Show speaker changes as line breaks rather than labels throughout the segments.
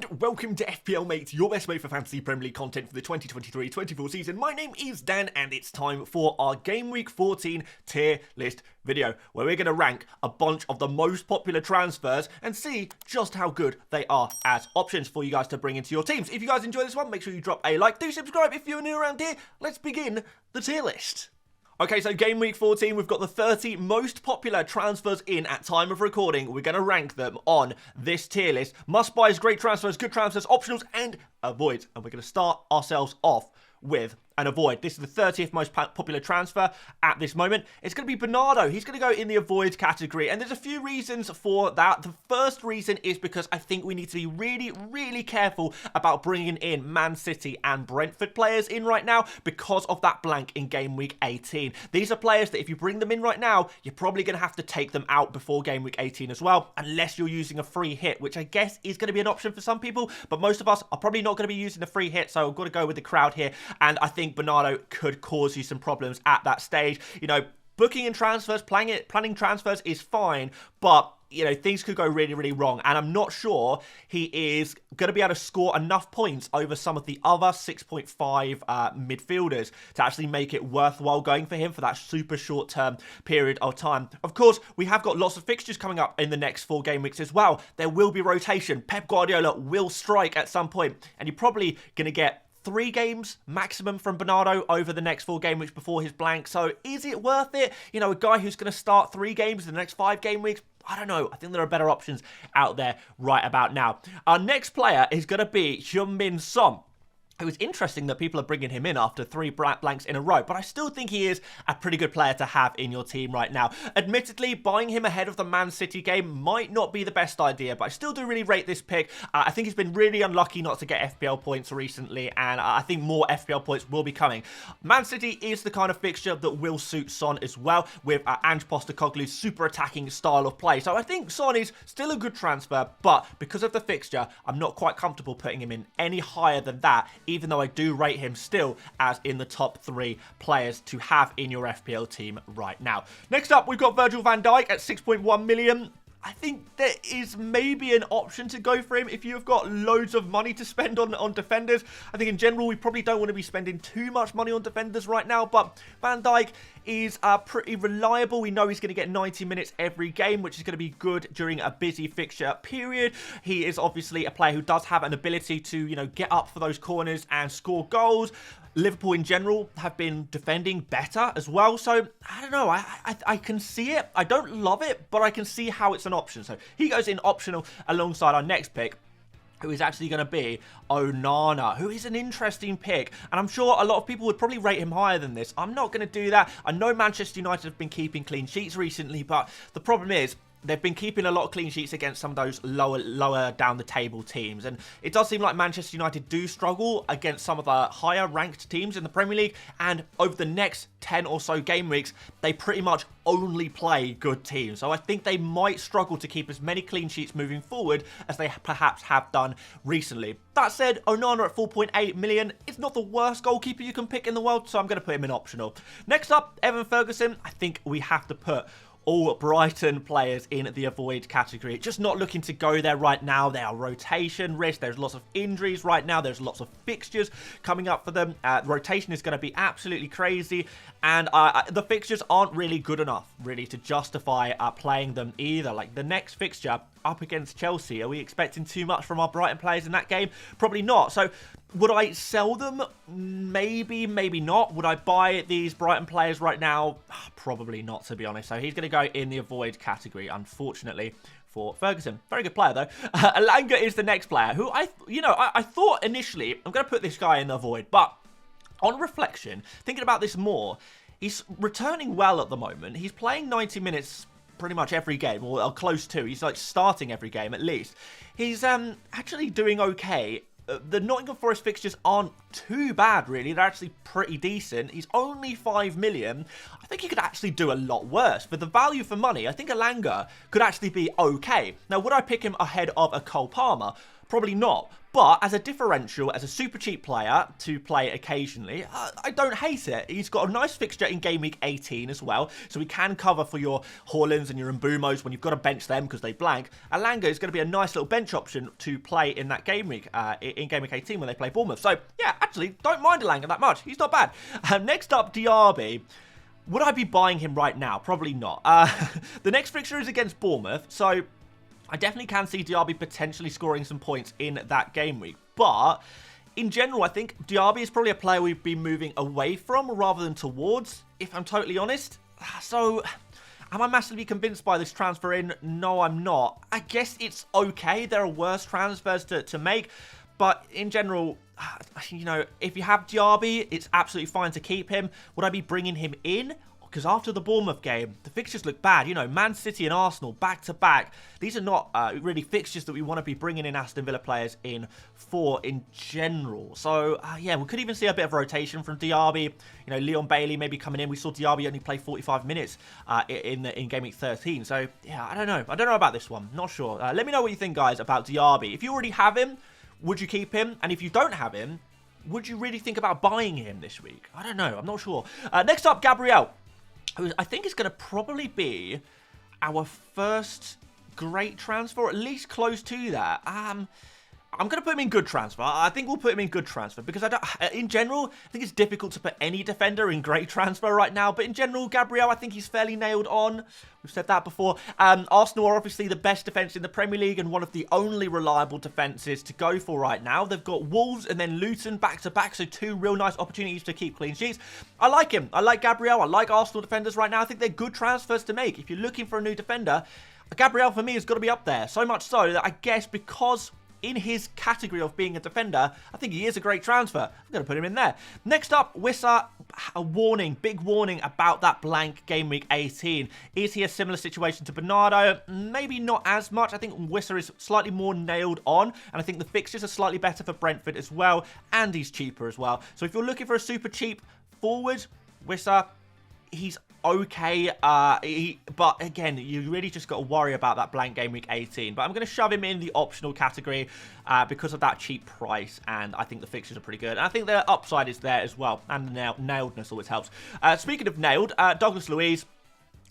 and welcome to FPL Mate, your best mate for fantasy Premier League content for the 2023-24 season. My name is Dan, and it's time for our Game Week 14 tier list video, where we're going to rank a bunch of the most popular transfers and see just how good they are as options for you guys to bring into your teams. If you guys enjoy this one, make sure you drop a like, do subscribe if you're new around here. Let's begin the tier list. Okay, so Game Week 14, we've got the 30 most popular transfers in at time of recording. We're going to rank them on this tier list. Must-buys, great transfers, good transfers, optionals, and avoids. And we're going to start ourselves off with an avoid. This is the 30th most popular transfer at this moment. It's going to be Bernardo. He's going to go in the avoid category, and there's a few reasons for that. The first reason is because I think we need to be really careful about bringing in Man City and Brentford players in right now because of that blank in Game Week 18. These are players that if you bring them in right now, you're probably going to have to take them out before Game Week 18 as well, unless you're using a free hit, which I guess is going to be an option for some people, but most of us are probably not going to be using a free hit, so I've got to go with the crowd here, and I think Bernardo could cause you some problems at that stage. You know, booking in transfers, planning transfers is fine, but you know, things could go really wrong, and I'm not sure he is going to be able to score enough points over some of the other 6.5 midfielders to actually make it worthwhile going for him for that super short-term period of time. Of course, we have got lots of fixtures coming up in the next 4 game weeks as well. There will be rotation. Pep Guardiola will strike at some point, and you're probably going to get 3 games maximum from Bernardo over the next 4 game weeks before his blank. So is it worth it? You know, a guy who's going to start 3 games in the next 5 game weeks? I don't know. I think there are better options out there right about now. Our next player is going to be Heung-min Son. It was interesting that people are bringing him in after 3 blanks in a row, but I still think he is a pretty good player to have in your team right now. Admittedly, buying him ahead of the Man City game might not be the best idea, but I still do really rate this pick. I think he's been really unlucky not to get FPL points recently, and I think more FPL points will be coming. Man City is the kind of fixture that will suit Son as well, with Ange Postecoglou's super attacking style of play. So I think Son is still a good transfer, but because of the fixture, I'm not quite comfortable putting him in any higher than that, even though I do rate him still as in the top 3 players to have in your FPL team right now. Next up, we've got Virgil van Dijk at 6.1 million. I think there is maybe an option to go for him if you've got loads of money to spend on defenders. I think in general, we probably don't want to be spending too much money on defenders right now, but Van Dijk is pretty reliable. We know he's going to get 90 minutes every game, which is going to be good during a busy fixture period. He is obviously a player who does have an ability to, you know, get up for those corners and score goals. Liverpool in general have been defending better as well, so I don't know, I can see it. I don't love it, but I can see how it's an option. So he goes in optional alongside our next pick, who is actually going to be Onana, who is an interesting pick, and I'm sure a lot of people would probably rate him higher than this. I'm not going to do that. I know Manchester United have been keeping clean sheets recently, but the problem is they've been keeping a lot of clean sheets against some of those lower down the table teams. And it does seem like Manchester United do struggle against some of the higher ranked teams in the Premier League. And over the next 10 or so game weeks, they pretty much only play good teams. So I think they might struggle to keep as many clean sheets moving forward as they perhaps have done recently. That said, Onana at 4.8 million is not the worst goalkeeper you can pick in the world, so I'm going to put him in optional. Next up, Evan Ferguson. I think we have to put all Brighton players in the avoid category. Just not looking to go there right now. There are rotation risks. There's lots of injuries right now. There's lots of fixtures coming up for them. Rotation is going to be absolutely crazy. And the fixtures aren't really good enough, really, to justify playing them either. Like the next fixture up against Chelsea, are we expecting too much from our Brighton players in that game? Probably not. So would I sell them? Maybe, maybe not. Would I buy these Brighton players right now? Probably not, to be honest. So he's going to go in the avoid category, unfortunately, for Ferguson. Very good player, though. Alanga is the next player, who I thought initially, I'm going to put this guy in the avoid, but on reflection, thinking about this more, he's returning well at the moment. He's playing 90 minutes pretty much every game, or close to. He's like starting every game at least. He's actually doing okay. The Nottingham Forest fixtures aren't too bad, really. They're actually pretty decent. He's only 5 million. I think he could actually do a lot worse. For the value for money, I think Alanga could actually be okay. Now, would I pick him ahead of a Cole Palmer? Probably not. But as a differential, as a super cheap player to play occasionally, I don't hate it. He's got a nice fixture in Game Week 18 as well, so he can cover for your Haalands and your Mbumos when you've got to bench them because they blank. Elanga is going to be a nice little bench option to play in that game week, in Game Week 18 when they play Bournemouth. So, yeah, actually, don't mind Elanga that much. He's not bad. Next up, Diaby. Would I be buying him right now? Probably not. The next fixture is against Bournemouth, so I definitely can see Diaby potentially scoring some points in that game week. But in general, I think Diaby is probably a player we've been moving away from rather than towards, if I'm totally honest. So, am I massively convinced by this transfer in? No, I'm not. I guess it's okay. There are worse transfers to make. But in general, you know, if you have Diaby, it's absolutely fine to keep him. Would I be bringing him in? Because after the Bournemouth game, the fixtures look bad. You know, Man City and Arsenal back-to-back. These are not really fixtures that we want to be bringing in Aston Villa players in for in general. So, yeah, we could even see a bit of rotation from Diaby. You know, Leon Bailey maybe coming in. We saw Diaby only play 45 minutes in Game Week 13. So, yeah, I don't know. I don't know about this one. Not sure. Let me know what you think, guys, about Diaby. If you already have him, would you keep him? And if you don't have him, would you really think about buying him this week? I don't know. I'm not sure. Next up, Gabriel, who I think is going to probably be our first great transfer, or at least close to that. I'm going to put him in good transfer. I think we'll put him in good transfer because in general, I think it's difficult to put any defender in great transfer right now. But in general, Gabriel, I think he's fairly nailed on. We've said that before. Arsenal are obviously the best defence in the Premier League and one of the only reliable defences to go for right now. They've got Wolves and then Luton back-to-back, so two real nice opportunities to keep clean sheets. I like him. I like Gabriel. I like Arsenal defenders right now. I think they're good transfers to make. If you're looking for a new defender, Gabriel for me has got to be up there. So much so that I guess because in his category of being a defender, I think he is a great transfer. I'm going to put him in there. Next up, Wissa, a warning, big warning about that blank Game Week 18. Is he a similar situation to Bernardo? Maybe not as much. I think Wissa is slightly more nailed on, and I think the fixtures are slightly better for Brentford as well, and he's cheaper as well. So if you're looking for a super cheap forward, Wissa, he's okay, but again, you really just got to worry about that blank Game Week 18. But I'm going to shove him in the optional category because of that cheap price, and I think the fixtures are pretty good. And I think the upside is there as well, and the nailedness always helps. Speaking of nailed, Douglas Luiz,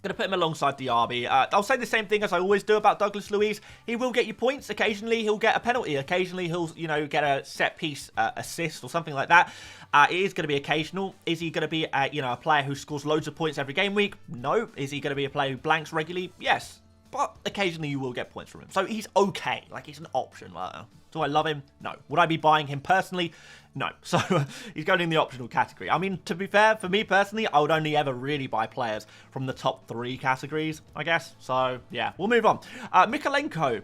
going to put him alongside Diaby. I'll say the same thing as I always do about Douglas Luiz. He will get you points. Occasionally, he'll get a penalty. Occasionally, he'll, you know, get a set-piece assist or something like that. It is going to be occasional. Is he going to be, you know, a player who scores loads of points every game week? No. Is he going to be a player who blanks regularly? Yes. But occasionally, you will get points from him. So he's okay. Like, he's an option. Do I love him? No. Would I be buying him personally? No. So he's going in the optional category. I mean, to be fair, for me personally, I would only ever really buy players from the top 3 categories, I guess. So, yeah, we'll move on. Mykolenko.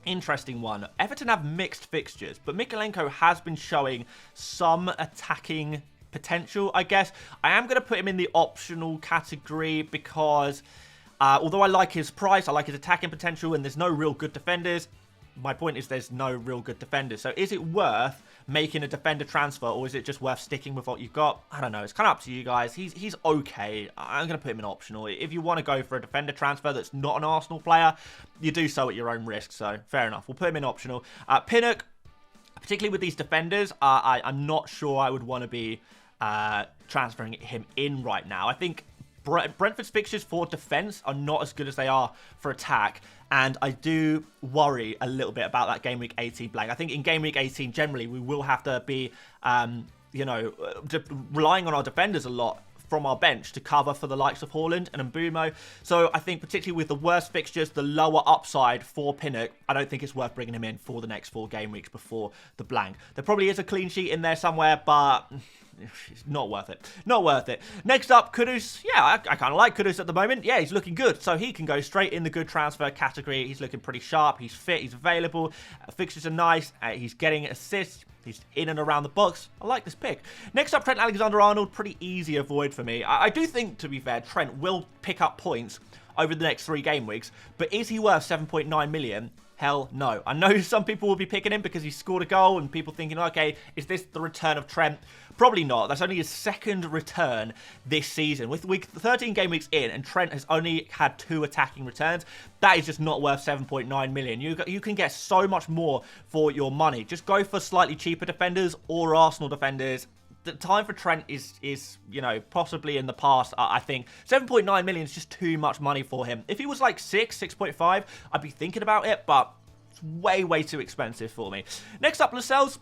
Interesting one. Everton have mixed fixtures, but Mykolenko has been showing some attacking potential, I guess. I am going to put him in the optional category because although I like his price, I like his attacking potential, and there's no real good defenders. My point is there's no real good defenders. So is it worth making a defender transfer, or is it just worth sticking with what you've got? I don't know. It's kind of up to you guys. He's okay. I'm going to put him in optional. If you want to go for a defender transfer that's not an Arsenal player, you do so at your own risk. So fair enough. We'll put him in optional. Pinnock, particularly with these defenders, I'm not sure I would want to be transferring him in right now. I think Brentford's fixtures for defence are not as good as they are for attack. And I do worry a little bit about that Game Week 18 blank. I think in Game Week 18, generally, we will have to be, you know, relying on our defenders a lot from our bench to cover for the likes of Haaland and Mbeumo. So I think particularly with the worst fixtures, the lower upside for Pinnock, I don't think it's worth bringing him in for the next 4 game weeks before the blank. There probably is a clean sheet in there somewhere, but it's not worth it. Not worth it. Next up, Kudus. Yeah, I kind of like Kudus at the moment. Yeah, he's looking good. So he can go straight in the good transfer category. He's looking pretty sharp. He's fit. He's available. Fixtures are nice. He's getting assists. He's in and around the box. I like this pick. Next up, Trent Alexander-Arnold. Pretty easy avoid for me. I do think, to be fair, Trent will pick up points over the next 3 game weeks. But is he worth 7.9 million? Hell no. I know some people will be picking him because he scored a goal and people thinking, okay, is this the return of Trent? Probably not. That's only his second return this season. With week 13 game weeks in, and Trent has only had 2 attacking returns, that is just not worth 7.9 million. You can get so much more for your money. Just go for slightly cheaper defenders or Arsenal defenders. The time for Trent is you know, possibly in the past. I think 7.9 million is just too much money for him. If he was like 6.5, I'd be thinking about it, but it's way too expensive for me. Next up, Lascelles.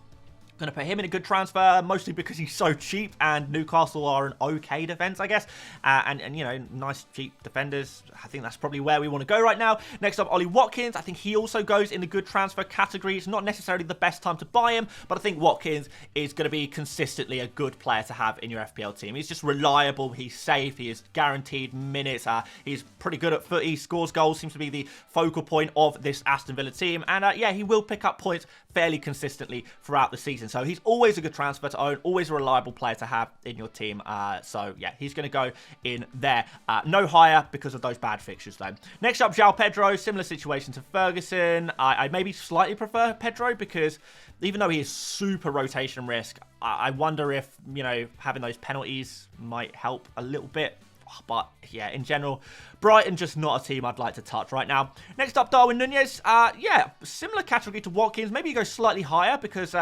Going to put him in a good transfer, mostly because he's so cheap, and Newcastle are an okay defence, I guess. And you know, nice cheap defenders. I think that's probably where we want to go right now. Next up, Ollie Watkins. I think he also goes in the good transfer category. It's not necessarily the best time to buy him, but I think Watkins is going to be consistently a good player to have in your FPL team. He's just reliable. He's safe. He is guaranteed minutes. He's pretty good at foot. He scores goals. Seems to be the focal point of this Aston Villa team. And yeah, he will pick up points fairly consistently throughout the season. So he's always a good transfer to own, always a reliable player to have in your team. So yeah, he's going to go in there. No higher because of those bad fixtures though. Next up, João Pedro. Similar situation to Ferguson. I maybe slightly prefer Pedro because even though he is super rotation risk, I wonder if, you know, having those penalties might help a little bit. But yeah, in general, Brighton just not a team I'd like to touch right now. Next up, Darwin Núñez. Yeah, similar category to Watkins. Maybe you go slightly higher because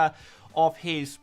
of his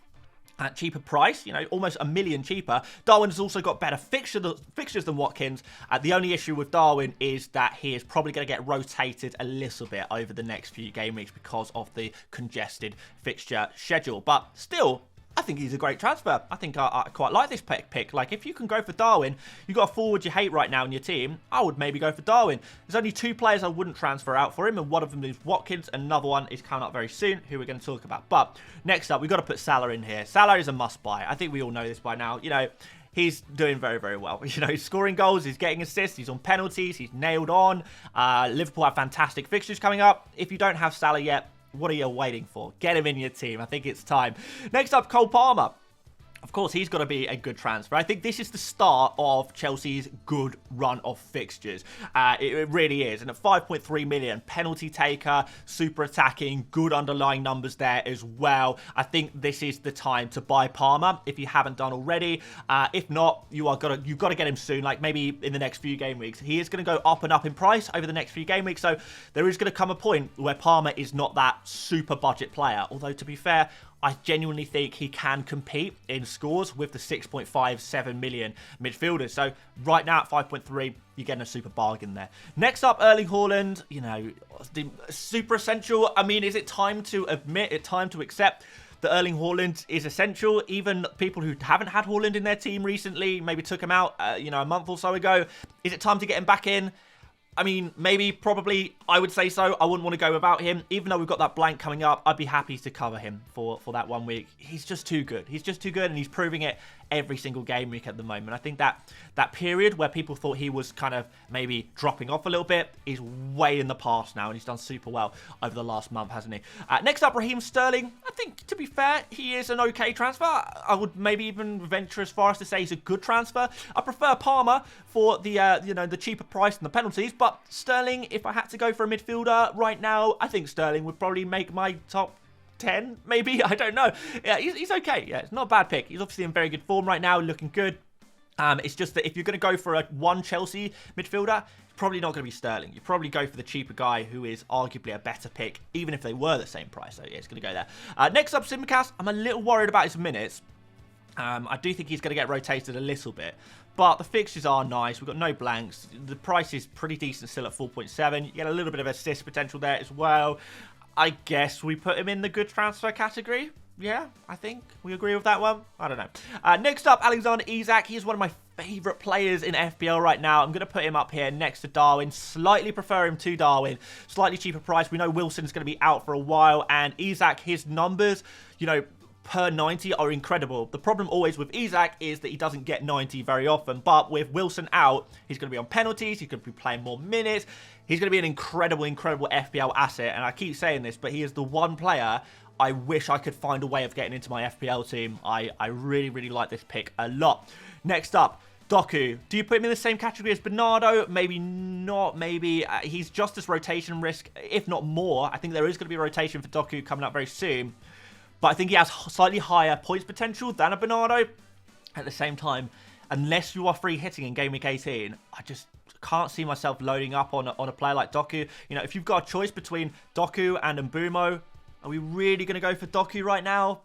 cheaper price, you know, almost $1 million cheaper. Darwin has also got better fixtures than Watkins. The only issue with Darwin is that he is probably going to get rotated a little bit over the next few game weeks because of the congested fixture schedule. But still, I think he's a great transfer. I think I quite like this pick. Like, if you can go for Darwin, you've got a forward you hate right now in your team, I would maybe go for Darwin. There's only 2 players I wouldn't transfer out for him, and one of them is Watkins. Another one is coming up very soon, who we're going to talk about. But next up, we've got to put Salah in here. Salah is a must-buy. I think we all know this by now. You know, he's doing very well. You know, he's scoring goals, he's getting assists, he's on penalties, he's nailed on. Liverpool have fantastic fixtures coming up. If you don't have Salah yet, what are you waiting for? Get him in your team. I think it's time. Next up, Cole Palmer. Of course, he's got to be a good transfer. I think this is the start of Chelsea's good run of fixtures. It really is. And at 5.3 million, penalty taker, super attacking, good underlying numbers there as well. I think this is the time to buy Palmer if you haven't done already. If not, you've got to get him soon, like maybe in the next few game weeks. He is going to go up and up in price over the next few game weeks. So there is going to come a point where Palmer is not that super budget player. Although, to be fair, I genuinely think he can compete in scores with the 6.57 million midfielders. So right now at 5.3, you're getting a super bargain there. Next up, Erling Haaland. You know, the super essential. I mean, is it time to admit, it's time to accept that Erling Haaland is essential? Even people who haven't had Haaland in their team recently, maybe took him out, you know, a month or so ago. Is it time to get him back in? I mean, maybe, probably, I would say so. I wouldn't want to go without him. Even though we've got that blank coming up, I'd be happy to cover him for that 1 week. He's just too good. He's just too good, and he's proving it every single game week at the moment. I think that period where people thought he was kind of maybe dropping off a little bit is way in the past now, and he's done super well over the last month, hasn't he? Next up, Raheem Sterling. I think, to be fair, he is an okay transfer. I would maybe even venture as far as to say he's a good transfer. I prefer Palmer for the you know, the cheaper price and the penalties, but Sterling, if I had to go for a midfielder right now, I think Sterling would probably make my top 10, maybe. I don't know. Yeah, he's okay. Yeah, it's not a bad pick. He's obviously in very good form right now, looking good. It's just that if you're going to go for one Chelsea midfielder, it's probably not going to be Sterling. You probably go for the cheaper guy who is arguably a better pick, even if they were the same price. So yeah, it's going to go there. Next up, Simicast. I'm a little worried about his minutes. I do think he's going to get rotated a little bit. But the fixtures are nice. We've got no blanks. The price is pretty decent still at 4.7. You get a little bit of assist potential there as well. I guess we put him in the good transfer category. Yeah, I think we agree with that one. I don't know. Next up, Alexander Isak. He is one of my favourite players in FPL right now. I'm going to put him up here next to Darwin. Slightly prefer him to Darwin. Slightly cheaper price. We know Wilson's going to be out for a while. And Isak, his numbers, you know, per 90 are incredible. The problem always with Isak is that he doesn't get 90 very often. But with Wilson out, he's going to be on penalties. He's going to be playing more minutes. He's going to be an incredible FPL asset. And I keep saying this, but he is the one player I wish I could find a way of getting into my FPL team. I really like this pick a lot. Next up, Doku, do you put him in the same category as Bernardo? Maybe not, maybe. He's just as rotation risk, if not more. I think there is going to be a rotation for Doku coming up very soon. But I think he has slightly higher points potential than a Bernardo. At the same time, unless you are free hitting in Game Week 18, I just can't see myself loading up on a player like Doku. You know, if you've got a choice between Doku and Mbeumo, are we really going to go for Doku right now?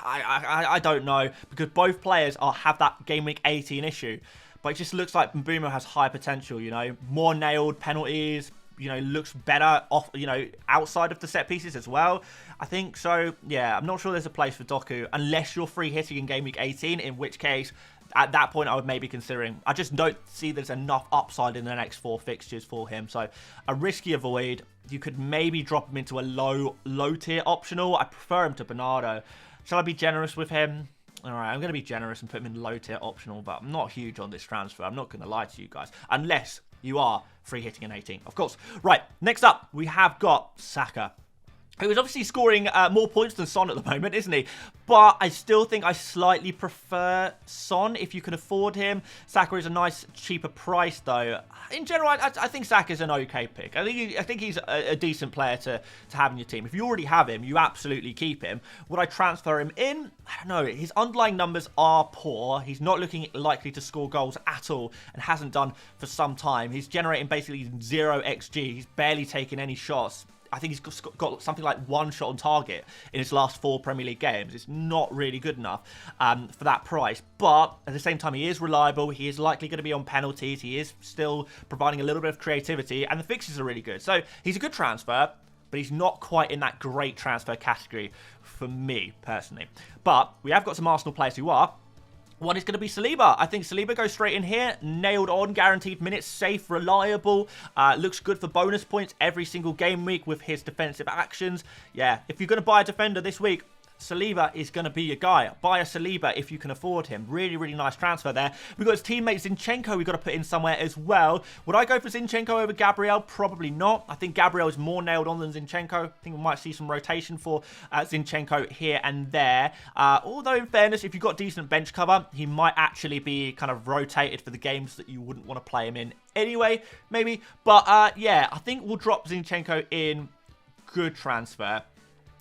I don't know, because both players have that Game Week 18 issue. But it just looks like Mbeumo has high potential, you know. More nailed penalties, you know, looks better off, you know, outside of the set pieces as well. I think so, yeah, I'm not sure there's a place for Doku unless you're free hitting in Game Week 18, in which case, at that point, I would maybe considering. I just don't see there's enough upside in the next 4 fixtures for him. So, a risky avoid. You could maybe drop him into a low tier optional. I prefer him to Bernardo. Shall I be generous with him? All right, I'm going to be generous and put him in low tier optional, but I'm not huge on this transfer. I'm not going to lie to you guys. Unless you are free hitting in 18, of course. Right, next up, we have got Saka, who is obviously scoring more points than Son at the moment, isn't he? But I still think I slightly prefer Son if you can afford him. Saka is a nice, cheaper price, though. In general, I think Saka is an okay pick. I think he's a decent player to have in your team. If you already have him, you absolutely keep him. Would I transfer him in? I don't know. His underlying numbers are poor. He's not looking likely to score goals at all and hasn't done for some time. He's generating basically 0 XG. He's barely taking any shots. I think he's got something like 1 shot on target in his last 4 Premier League games. It's not really good enough for that price. But at the same time, he is reliable. He is likely going to be on penalties. He is still providing a little bit of creativity. And the fixtures are really good. So he's a good transfer, but he's not quite in that great transfer category for me, personally. But we have got some Arsenal players who are. One is going to be Saliba. I think Saliba goes straight in here. Nailed on, guaranteed minutes, safe, reliable. Looks good for bonus points every single game week with his defensive actions. Yeah, if you're going to buy a defender this week, Saliba is going to be your guy. Buy a Saliba if you can afford him. Really, really nice transfer there. We've got his teammate Zinchenko we've got to put in somewhere as well. Would I go for Zinchenko over Gabriel? Probably not. I think Gabriel is more nailed on than Zinchenko. I think we might see some rotation for Zinchenko here and there. Although, in fairness, if you've got decent bench cover, he might actually be kind of rotated for the games that you wouldn't want to play him in anyway, maybe. But, yeah, I think we'll drop Zinchenko in. Good transfer.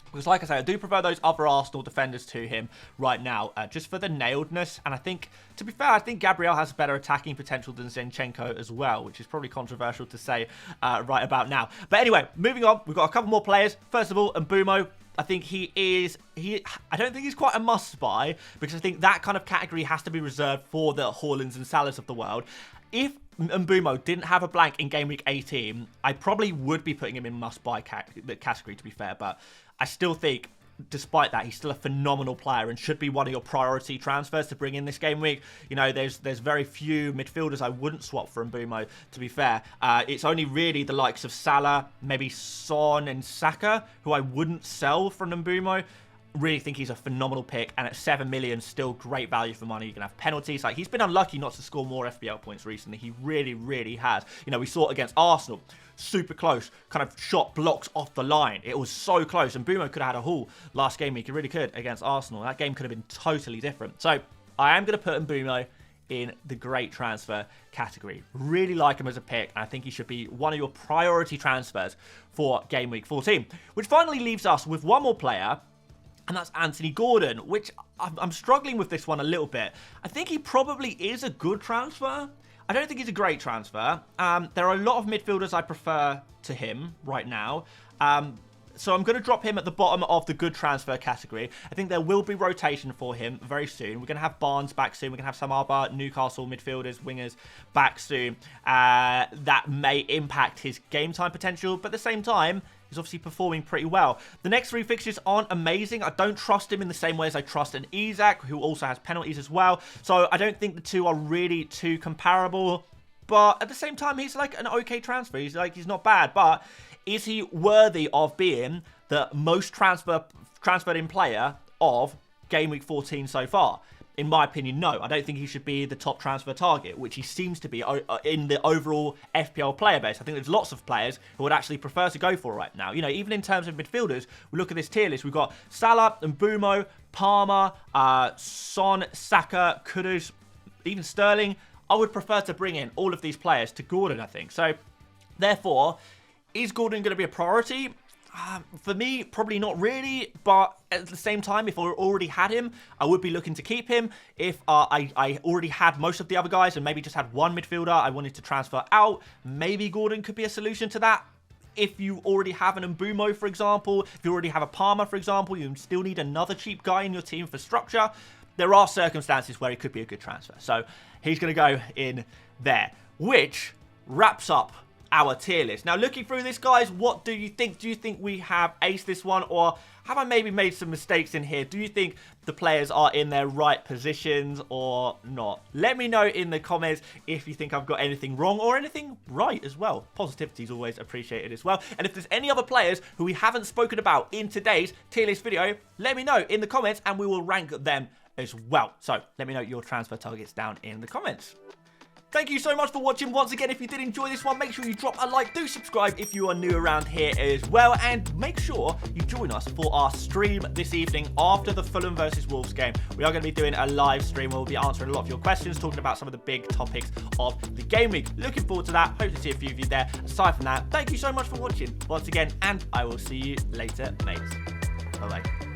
Because, like I say, I do prefer those other Arsenal defenders to him right now, just for the nailedness. And I think, to be fair, I think Gabriel has better attacking potential than Zinchenko as well, which is probably controversial to say right about now. But anyway, moving on, we've got a couple more players. First of all, Mbeumo. I think I don't think he's quite a must-buy, because I think that kind of category has to be reserved for the Haalands and Salahs of the world. If Mbeumo didn't have a blank in Game Week 18, I probably would be putting him in must-buy category, to be fair. But I still think, despite that, he's still a phenomenal player and should be one of your priority transfers to bring in this game week. You know, there's very few midfielders I wouldn't swap for Mbeumo, to be fair. It's only really the likes of Salah, maybe Son and Saka, who I wouldn't sell from Mbeumo. Really think he's a phenomenal pick, and at 7 million, still great value for money. You can have penalties. Like, he's been unlucky not to score more FPL points recently. He really, really has. You know, we saw it against Arsenal. Super close. Kind of shot blocks off the line. It was so close. And Mbeumo could have had a haul last game week. He really could against Arsenal. That game could have been totally different. So, I am going to put Mbeumo in the great transfer category. Really like him as a pick, and I think he should be one of your priority transfers for Game Week 14. Which finally leaves us with one more player, and that's Anthony Gordon, which I'm struggling with this one a little bit. I think he probably is a good transfer. I don't think he's a great transfer. There are a lot of midfielders I prefer to him right now. So I'm going to drop him at the bottom of the good transfer category. I think there will be rotation for him very soon. We're going to have Barnes back soon. We're going to have some other Newcastle midfielders, wingers back soon. That may impact his game time potential, but at the same time, he's obviously performing pretty well. The next 3 fixtures aren't amazing. I don't trust him in the same way as I trust an Isak, who also has penalties as well. So I don't think the two are really too comparable. But at the same time, he's like an okay transfer. He's not bad. But is he worthy of being the most transferred in player of Game Week 14 so far? In my opinion, no. I don't think he should be the top transfer target, which he seems to be in the overall FPL player base. I think there's lots of players who would actually prefer to go for right now. You know, even in terms of midfielders, we look at this tier list. We've got Salah, Mbeumo, Palmer, Son, Saka, Kudus, even Sterling. I would prefer to bring in all of these players to Gordon, I think. So, therefore, is Gordon going to be a priority? For me, probably not really, but at the same time, if I already had him, I would be looking to keep him. If I already had most of the other guys and maybe just had one midfielder I wanted to transfer out, maybe Gordon could be a solution to that. If you already have an Mbumo, for example, if you already have a Palmer, for example, you still need another cheap guy in your team for structure. There are circumstances where it could be a good transfer. So he's going to go in there, which wraps up our tier list. Now, looking through this, guys, what do you think? Do you think we have aced this one, or have I maybe made some mistakes in here? Do you think the players are in their right positions or not? Let me know in the comments if you think I've got anything wrong or anything right as well. Positivity is always appreciated as well. And if there's any other players who we haven't spoken about in today's tier list video, let me know in the comments and we will rank them as well. So let me know your transfer targets down in the comments. Thank you so much for watching. Once again, if you did enjoy this one, make sure you drop a like. Do subscribe if you are new around here as well. And make sure you join us for our stream this evening after the Fulham versus Wolves game. We are going to be doing a live stream where we'll be answering a lot of your questions, talking about some of the big topics of the game week. Looking forward to that. Hope to see a few of you there. Aside from that, thank you so much for watching once again, and I will see you later, mates. Bye-bye.